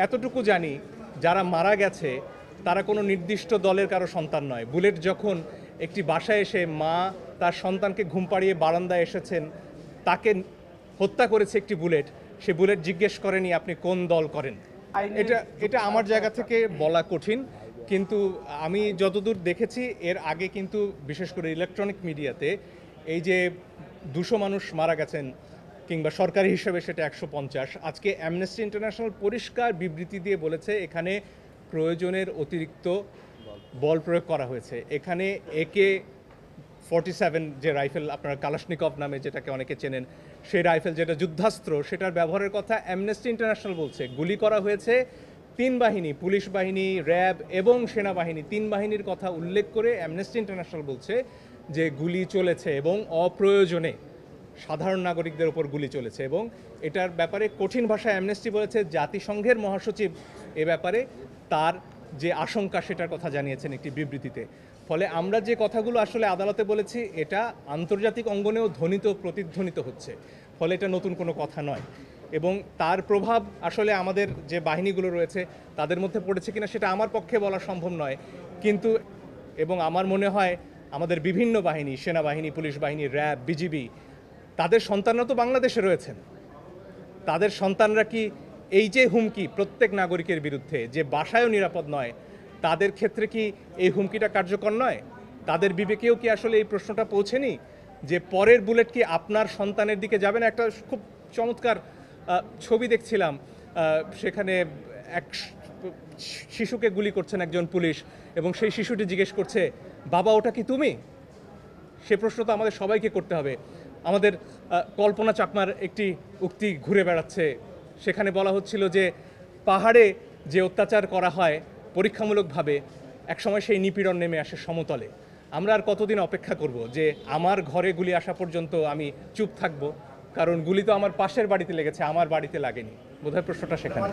এতটুকু জানি যারা মারা গেছে তারা কোনো নির্দিষ্ট দলের কারো সন্তান নয়। বুলেট যখন একটি বাসায় এসে মা তার সন্তানকে ঘুম পাড়িয়ে বারান্দায় এসেছেন, তাকে হত্যা করেছে একটি বুলেট, সে বুলেট জিজ্ঞেস করেনি আপনি কোন দল করেন। এটা এটা আমার জায়গা থেকে বলা কঠিন, কিন্তু আমি যতদূর দেখেছি এর আগে কিন্তু বিশেষ করে ইলেকট্রনিক মিডিয়াতে এই যে 200 মানুষ মারা গেছেন কিংবা সরকারি হিসেবে সেটা 150, আজকে অ্যামনেস্টি ইন্টারন্যাশনাল পরিষ্কার বিবৃতি দিয়ে বলেছে এখানে প্রয়োজনের অতিরিক্ত বল প্রয়োগ করা হয়েছে। এখানে AK-47 যে রাইফেল আপনার কালাশনিকভ নামে যেটাকে অনেকে চেনেন, সেই রাইফেল যেটা যুদ্ধাস্ত্র, সেটার ব্যবহারের কথা অ্যামনেস্টি ইন্টারন্যাশনাল বলছে। গুলি করা হয়েছে 3 বাহিনী, পুলিশ বাহিনী, র্যাব এবং সেনাবাহিনী, 3 বাহিনীর কথা উল্লেখ করে অ্যামনেস্টি ইন্টারন্যাশনাল বলছে যে গুলি চলেছে এবং অপ্রয়োজনে সাধারণ নাগরিকদের উপর গুলি চলেছে। এবং এটার ব্যাপারে কঠিন ভাষায় অ্যামনেস্টি বলেছে জাতিসংঘের মহাসচিব এ ব্যাপারে তার যে আশঙ্কা সেটার কথা জানিয়েছেন একটি বিবৃতিতে। ফলে আমরা যে কথাগুলো আসলে আদালতে বলেছি এটা আন্তর্জাতিক অঙ্গনেও ধ্বনিত প্রতিধ্বনিত হচ্ছে, ফলে এটা নতুন কোনো কথা নয়। এবং তার প্রভাব আসলে আমাদের যে বাহিনীগুলো রয়েছে তাদের মধ্যে পড়েছে কিনা সেটা আমার পক্ষে বলা সম্ভব নয়, কিন্তু এবং আমার মনে হয় আমাদের বিভিন্ন বাহিনী, সেনাবাহিনী, পুলিশ বাহিনী, র্যাব, বিজিবি, তাদের সন্তানরা তো বাংলাদেশে রয়েছেন। তাদের সন্তানরা কি এই যে হুমকি প্রত্যেক নাগরিকের বিরুদ্ধে, যে বাসায়ও নিরাপদ নয়, তাদের ক্ষেত্রে কি এই হুমকিটা কার্যকর নয়? তাদের বিবেকেও কি আসলে এই প্রশ্নটা পৌঁছেনি যে পরের বুলেট কি আপনার সন্তানের দিকে যাবে না? একটা খুব চমৎকার ছবি দেখছিলাম, সেখানে এক শিশুকে গুলি করছেন একজন পুলিশ এবং সেই শিশুটি জিজ্ঞেস করছে, বাবা ওটা কি তুমি? সে প্রশ্ন তো আমাদের সবাইকে করতে হবে। আমাদের কল্পনা চাকমার একটি উক্তি ঘুরে বেড়াচ্ছে, সেখানে বলা হচ্ছিল যে পাহাড়ে যে অত্যাচার করা হয় পরীক্ষামূলকভাবে, একসময় সেই নিপীড়ন নেমে আসে সমতলে। আমরা আর কতদিন অপেক্ষা করব যে আমার ঘরে গুলি আসা পর্যন্ত আমি চুপ থাকব? কারণ গুলি তো আমার পাশের বাড়িতে লেগেছে, আমার বাড়িতে লাগেনি। বোধহয় প্রশ্নটা সেখানে।